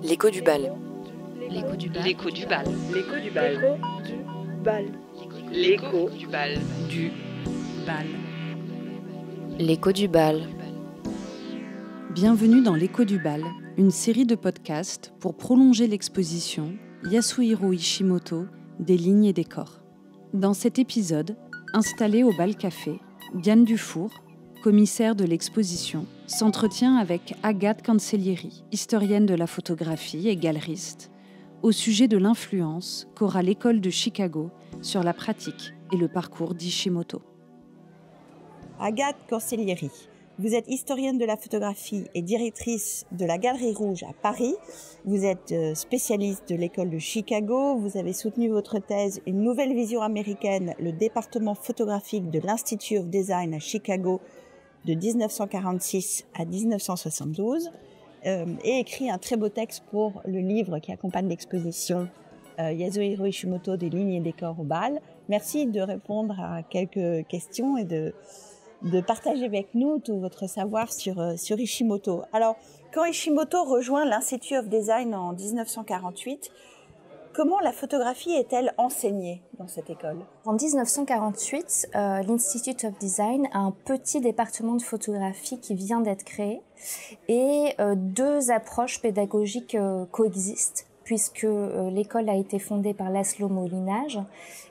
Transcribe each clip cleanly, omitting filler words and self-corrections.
L'écho du bal. L'écho du bal. L'écho du bal. L'écho du bal. L'écho du bal. Du bal. L'écho du bal. Bienvenue dans l'Écho du bal, une série de podcasts pour prolonger l'exposition Yasuhiro Ishimoto des lignes et des corps. Dans cet épisode, installée au Bal Café, Diane Dufour, commissaire de l'exposition, s'entretient avec Agathe Cancellieri, historienne de la photographie et galeriste, au sujet de l'influence qu'aura l'école de Chicago sur la pratique et le parcours d'Ishimoto. Agathe Cancellieri, vous êtes historienne de la photographie et directrice de la Galerie Rouge à Paris. Vous êtes spécialiste de l'école de Chicago. Vous avez soutenu votre thèse « Une nouvelle vision américaine, le département photographique de l'Institute of Design à Chicago de 1946 à 1972 » et écrit un très beau texte pour le livre qui accompagne l'exposition Yasuhiro Ishimoto des lignes et des corps au bal. Merci de répondre à quelques questions et de partager avec nous tout votre savoir sur Ishimoto. Alors, quand Ishimoto rejoint l'Institute of Design en 1948, comment la photographie est-elle enseignée dans cette école ? En 1948, l'Institute of Design a un petit département de photographie qui vient d'être créé et deux approches pédagogiques coexistent, puisque l'école a été fondée par Laszlo Molinaj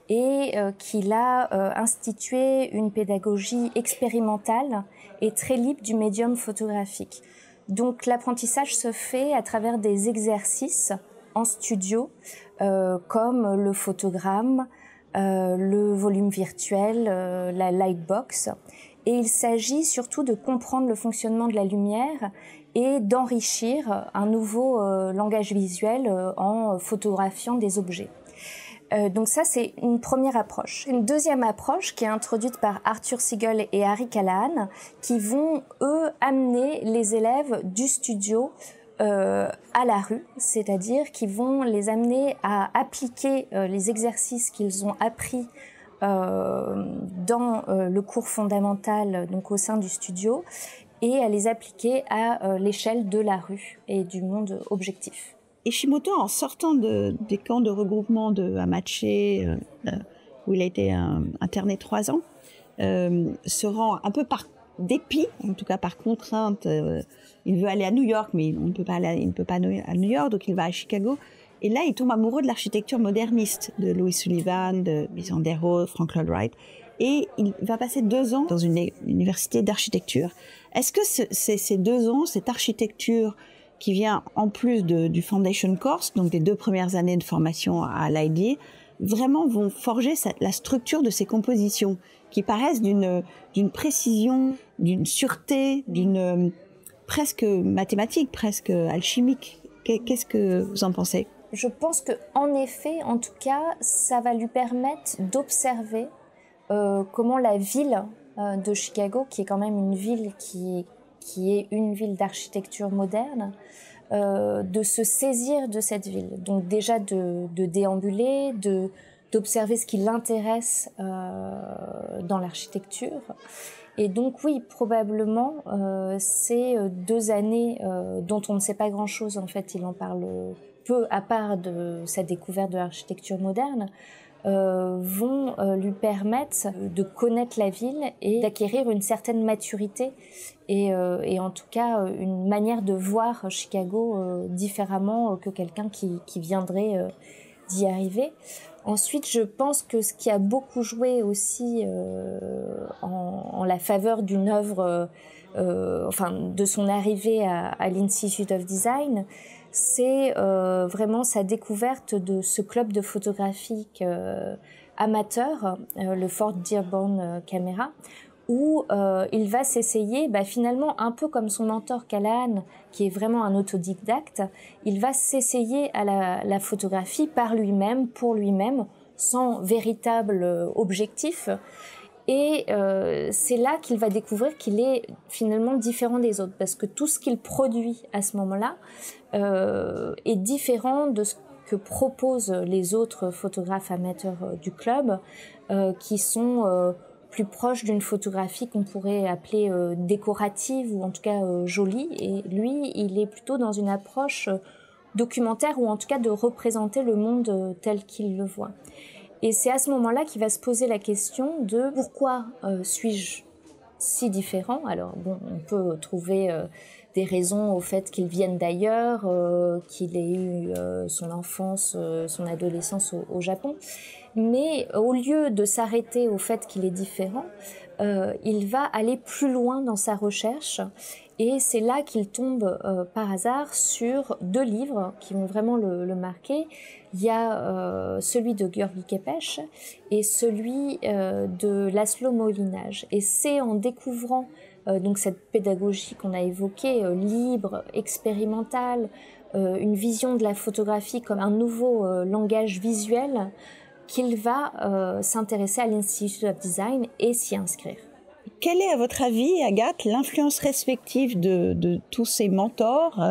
et qu'il a institué une pédagogie expérimentale et très libre du médium photographique. Donc l'apprentissage se fait à travers des exercices en studio, comme le photogramme, le volume virtuel, la lightbox. Et il s'agit surtout de comprendre le fonctionnement de la lumière et d'enrichir un nouveau langage visuel en photographiant des objets. Donc ça, c'est une première approche. Une deuxième approche qui est introduite par Arthur Siegel et Harry Callahan, qui vont, eux, amener les élèves du studio à la rue, c'est-à-dire qu'ils vont les amener à appliquer les exercices qu'ils ont appris dans le cours fondamental, donc au sein du studio, et à les appliquer à l'échelle de la rue et du monde objectif. Ishimoto, en sortant des camps de regroupement de Hamaché, où il a été interné 3 ans, se rend un peu par dépit, en tout cas par contrainte. Il veut aller à New York, mais il ne peut pas aller à New York, donc il va à Chicago. Et là, il tombe amoureux de l'architecture moderniste, de Louis Sullivan, de Bisandero, Frank Lloyd Wright. Et il va passer 2 ans dans une université d'architecture. Est-ce que ces 2 ans, cette architecture qui vient en plus du Foundation Course, donc des 2 premières années de formation à l'IDA, vraiment vont forger la structure de ces compositions qui paraissent d'une précision, d'une sûreté, d'une presque mathématique, presque alchimique. Qu'est-ce que vous en pensez ? Je pense que, en effet, en tout cas, ça va lui permettre d'observer comment la ville de Chicago, qui est quand même une ville qui est une ville d'architecture moderne, de se saisir de cette ville. Donc déjà de déambuler, d'observer ce qui l'intéresse dans l'architecture. Et donc oui, probablement, ces 2 années dont on ne sait pas grand-chose, en fait, il en parle peu, à part de sa découverte de l'architecture moderne, vont lui permettre de connaître la ville et d'acquérir une certaine maturité et en tout cas une manière de voir Chicago différemment que quelqu'un qui viendrait d'y arriver. Ensuite, je pense que ce qui a beaucoup joué aussi en la faveur d'une œuvre, de son arrivée à l'Institute of Design, c'est vraiment sa découverte de ce club de photographie amateur, le Fort Dearborn Camera, où il va s'essayer, finalement un peu comme son mentor Callahan, qui est vraiment un autodidacte, il va s'essayer à la photographie par lui-même, pour lui-même, sans véritable objectif. Et c'est là qu'il va découvrir qu'il est finalement différent des autres, parce que tout ce qu'il produit à ce moment-là est différent de ce que proposent les autres photographes amateurs du club, qui sont plus proches d'une photographie qu'on pourrait appeler décorative ou en tout cas jolie. Et lui, il est plutôt dans une approche documentaire ou en tout cas de représenter le monde tel qu'il le voit. Et c'est à ce moment-là qu'il va se poser la question de pourquoi suis-je si différent. Alors bon, on peut trouver des raisons au fait qu'il vienne d'ailleurs, qu'il ait eu son enfance, son adolescence au Japon. Mais au lieu de s'arrêter au fait qu'il est différent, il va aller plus loin dans sa recherche. Et c'est là qu'il tombe par hasard sur 2 livres qui vont vraiment le marquer. Il y a celui de György Képes et celui de László Molinás. Et c'est en découvrant donc cette pédagogie qu'on a évoquée, libre, expérimentale, une vision de la photographie comme un nouveau langage visuel, qu'il va s'intéresser à l'Institute of Design et s'y inscrire. Quelle est, à votre avis, Agathe, l'influence respective de tous ces mentors?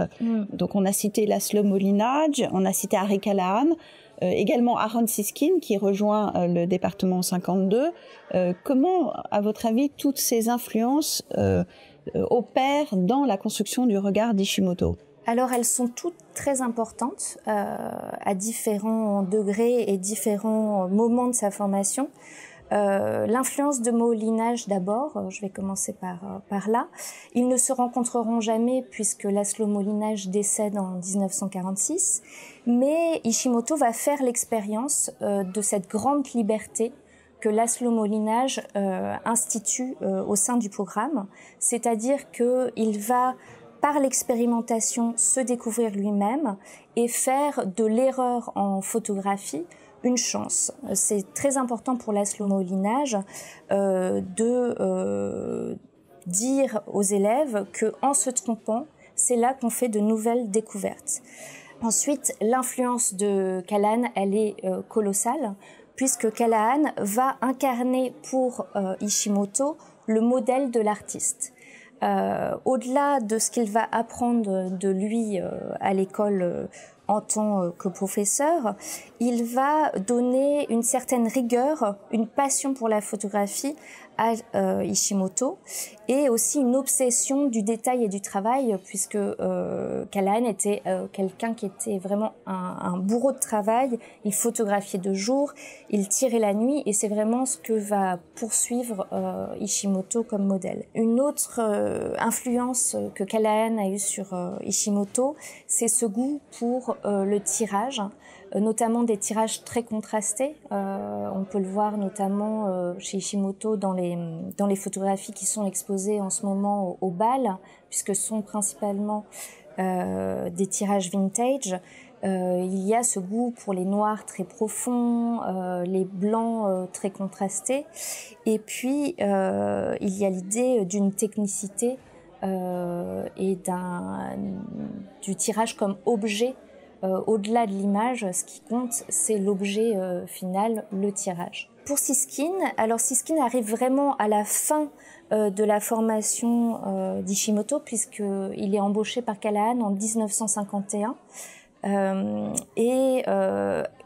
Donc, on a cité László Molinás, on a cité Ari Callahan, également Aaron Siskin, qui rejoint le département 52. Comment, à votre avis, toutes ces influences opèrent dans la construction du regard d'Ishimoto? Alors, elles sont toutes très importantes à différents degrés et différents moments de sa formation. L'influence de Molinás d'abord, je vais commencer par là. Ils ne se rencontreront jamais puisque László Molinás décède en 1946, mais Ishimoto va faire l'expérience de cette grande liberté que László Molinás institue au sein du programme, c'est-à-dire qu'il va par l'expérimentation se découvrir lui-même et faire de l'erreur en photographie une chance. C'est très important pour László Molinás de dire aux élèves qu'en se trompant, c'est là qu'on fait de nouvelles découvertes. Ensuite, l'influence de Callahan, elle est colossale, puisque Callahan va incarner pour Ishimoto le modèle de l'artiste. Au-delà de ce qu'il va apprendre de lui à l'école en tant que professeur, il va donner une certaine rigueur, une passion pour la photographie à Ishimoto et aussi une obsession du détail et du travail puisque Callahan était quelqu'un qui était vraiment un bourreau de travail. Il photographiait de jour, il tirait la nuit et c'est vraiment ce que va poursuivre Ishimoto comme modèle. Une autre influence que Callahan a eue sur Ishimoto, c'est ce goût pour le tirage, notamment des tirages très contrastés. On peut le voir notamment chez Ishimoto dans les photographies qui sont exposées en ce moment au bal, puisque ce sont principalement des tirages vintage. Il y a ce goût pour les noirs très profonds, les blancs très contrastés. Et puis, il y a l'idée d'une technicité et du tirage comme objet. Au-delà de l'image, ce qui compte, c'est l'objet final, le tirage. Pour Siskin, alors Siskin arrive vraiment à la fin de la formation d'Ishimoto, puisqu'il est embauché par Callahan en 1951. Et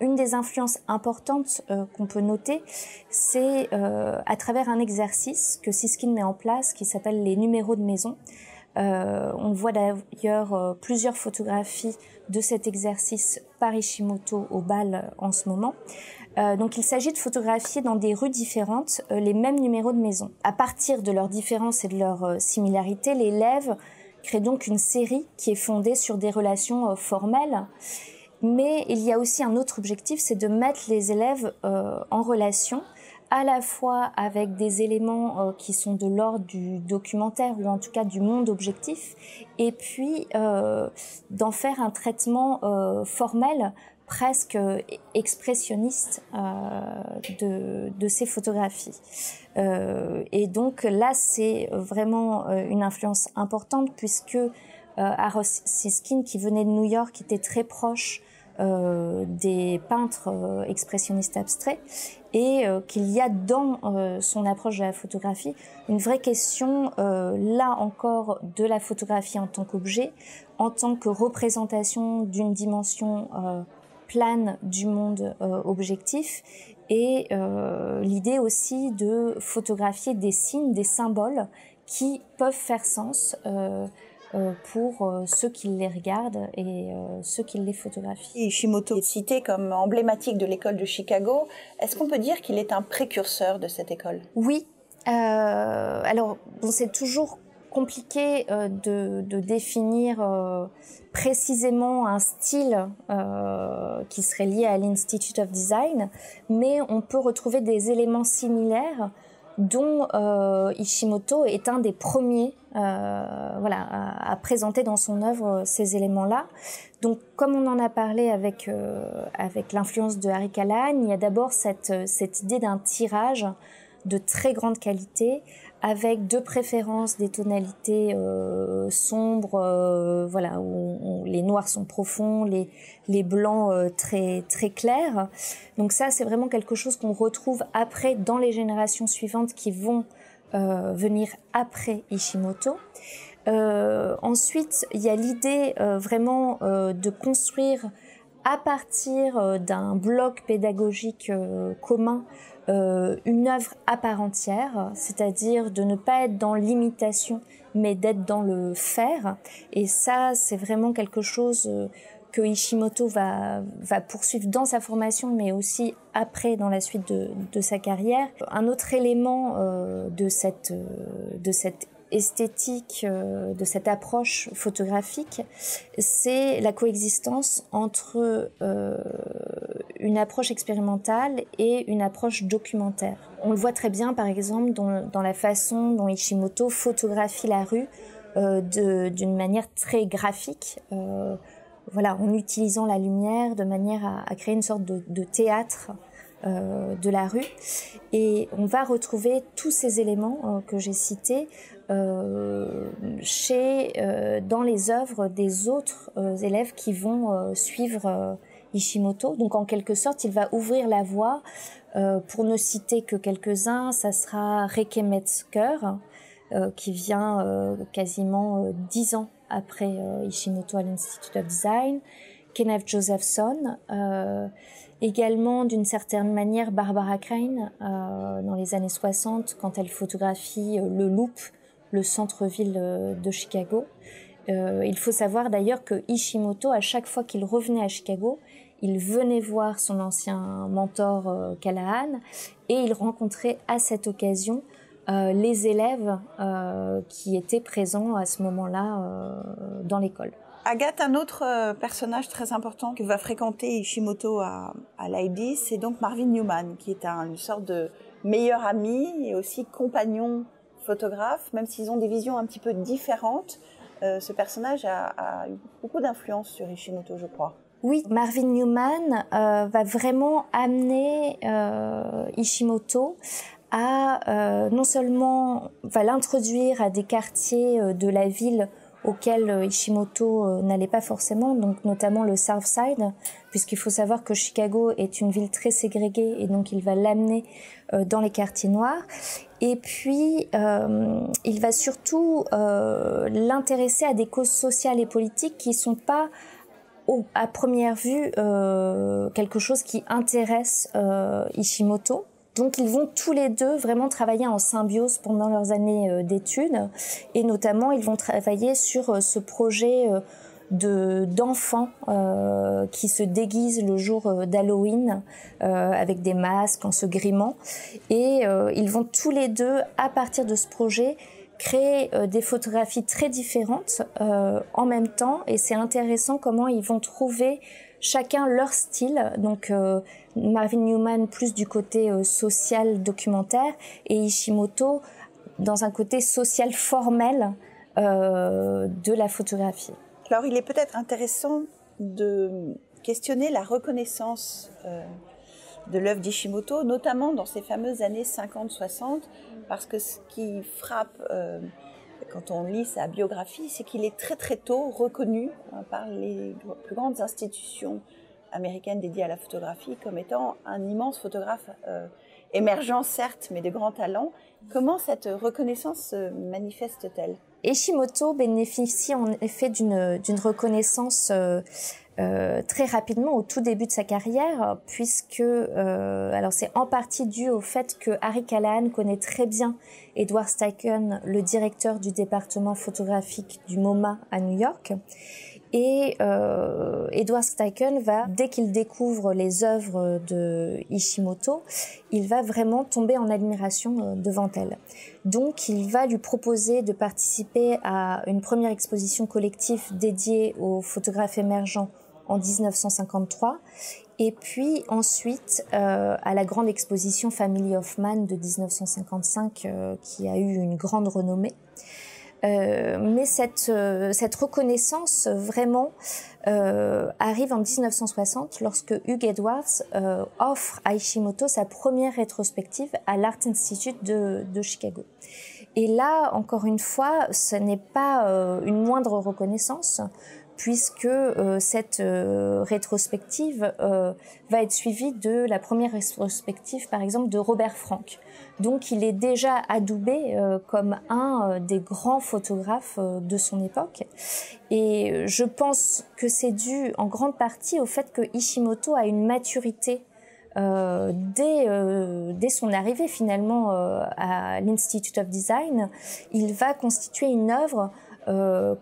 une des influences importantes qu'on peut noter, c'est à travers un exercice que Siskin met en place qui s'appelle les numéros de maison. On voit d'ailleurs plusieurs photographies de cet exercice par Ishimoto au bal en ce moment. Donc il s'agit de photographier dans des rues différentes les mêmes numéros de maison. À partir de leurs différences et de leurs similarités, l'élève crée donc une série qui est fondée sur des relations formelles. Mais il y a aussi un autre objectif, c'est de mettre les élèves en relation, à la fois avec des éléments qui sont de l'ordre du documentaire ou en tout cas du monde objectif, et puis d'en faire un traitement formel, presque expressionniste de ces photographies. Et donc là, c'est vraiment une influence importante puisque Aaron Siskin, qui venait de New York, était très proche des peintres expressionnistes abstraits et qu'il y a dans son approche de la photographie une vraie question, là encore, de la photographie en tant qu'objet, en tant que représentation d'une dimension plane du monde objectif et l'idée aussi de photographier des signes, des symboles qui peuvent faire sens pour ceux qui les regardent et ceux qui les photographient. Ishimoto est cité comme emblématique de l'école de Chicago. Est-ce qu'on peut dire qu'il est un précurseur de cette école ? Oui. Alors, bon, c'est toujours compliqué de définir précisément un style qui serait lié à l'Institute of Design, mais on peut retrouver des éléments similaires dont Ishimoto est un des premiers à présenter dans son œuvre ces éléments-là. Donc, comme on en a parlé avec l'influence de Harry Callahan, il y a d'abord cette idée d'un tirage de très grande qualité, avec de préférence des tonalités sombres, où les noirs sont profonds, les blancs très très clairs. Donc ça, c'est vraiment quelque chose qu'on retrouve après dans les générations suivantes qui vont venir après Ishimoto. Ensuite, il y a l'idée vraiment de construire à partir d'un bloc pédagogique commun une œuvre à part entière, c'est-à-dire de ne pas être dans l'imitation, mais d'être dans le faire. Et ça, c'est vraiment quelque chose que Ishimoto va poursuivre dans sa formation, mais aussi après, dans la suite de sa carrière. Un autre élément de cette esthétique, de cette approche photographique, c'est la coexistence entre une approche expérimentale et une approche documentaire. On le voit très bien, par exemple, dans la façon dont Ishimoto photographie la rue d'une manière très graphique, en utilisant la lumière de manière à créer une sorte de théâtre de la rue. Et on va retrouver tous ces éléments que j'ai cités dans les œuvres des autres élèves qui vont suivre Ishimoto. Donc en quelque sorte, il va ouvrir la voie. Pour ne citer que quelques-uns, ça sera Reike Metzger, qui vient quasiment 10 ans après Ishimoto à l'Institute of Design, Kenneth Josephson, également d'une certaine manière Barbara Crane dans les années 60 quand elle photographie le Loop, le centre-ville de Chicago. Il faut savoir d'ailleurs que Ishimoto, à chaque fois qu'il revenait à Chicago, il venait voir son ancien mentor Callahan et il rencontrait à cette occasion les élèves qui étaient présents à ce moment-là dans l'école. Agathe, un autre personnage très important que va fréquenter Ishimoto à l'ID, c'est donc Marvin Newman, qui est une sorte de meilleur ami et aussi compagnon photographe, même s'ils ont des visions un petit peu différentes. Ce personnage a eu beaucoup d'influence sur Ishimoto, je crois. Oui, Marvin Newman va vraiment amener Ishimoto à non seulement l'introduire à des quartiers de la ville auxquels Ishimoto n'allait pas forcément, donc notamment le South Side, puisqu'il faut savoir que Chicago est une ville très ségrégée et donc il va l'amener dans les quartiers noirs. Et puis, il va surtout l'intéresser à des causes sociales et politiques qui ne sont pas, à première vue, quelque chose qui intéresse Ishimoto. Donc ils vont tous les deux vraiment travailler en symbiose pendant leurs années d'études et notamment ils vont travailler sur ce projet d'enfants qui se déguisent le jour d'Halloween avec des masques en se grimant et ils vont tous les deux à partir de ce projet créer des photographies très différentes en même temps et c'est intéressant comment ils vont trouver chacun leur style, donc Marvin Newman plus du côté social documentaire et Ishimoto dans un côté social formel de la photographie. Alors il est peut-être intéressant de questionner la reconnaissance de l'œuvre d'Ishimoto, notamment dans ces fameuses années 50-60, parce que ce qui frappe quand on lit sa biographie, c'est qu'il est très très tôt reconnu par les plus grandes institutions américaines dédiées à la photographie comme étant un immense photographe émergent certes, mais de grand talent. Comment cette reconnaissance se manifeste-t-elle ? Ishimoto bénéficie en effet d'une reconnaissance très rapidement au tout début de sa carrière, puisque alors c'est en partie dû au fait que Harry Callahan connaît très bien Edward Steichen, le directeur du département photographique du MoMA à New York. Et Edward Steichen va, dès qu'il découvre les œuvres de Ishimoto, il va vraiment tomber en admiration devant elle. Donc il va lui proposer de participer à une première exposition collective dédiée aux photographes émergents en 1953, et puis ensuite à la grande exposition Family of Man de 1955 qui a eu une grande renommée. Mais cette reconnaissance vraiment arrive en 1960 lorsque Hugh Edwards offre à Ishimoto sa première rétrospective à l'Art Institute de Chicago. Et là, encore une fois, ce n'est pas une moindre reconnaissance, puisque cette rétrospective va être suivie de la première rétrospective, par exemple, de Robert Frank. Donc il est déjà adoubé comme un des grands photographes de son époque. Et je pense que c'est dû en grande partie au fait que Ishimoto a une maturité dès son arrivée finalement à l'Institute of Design. Il va constituer une œuvre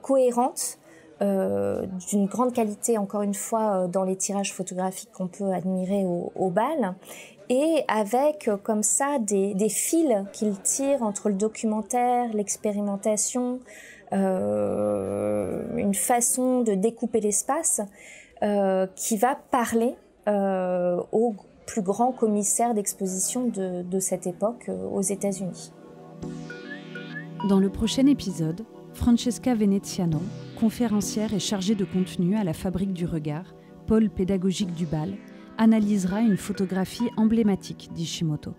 cohérente, d'une grande qualité, encore une fois, dans les tirages photographiques qu'on peut admirer au bal, et avec comme ça des fils qu'il tire entre le documentaire, l'expérimentation, une façon de découper l'espace qui va parler au plus grand commissaire d'exposition de cette époque aux États-Unis. Dans le prochain épisode, Francesca Veneziano, conférencière et chargée de contenu à la Fabrique du Regard, pôle pédagogique du bal, analysera une photographie emblématique d'Ishimoto.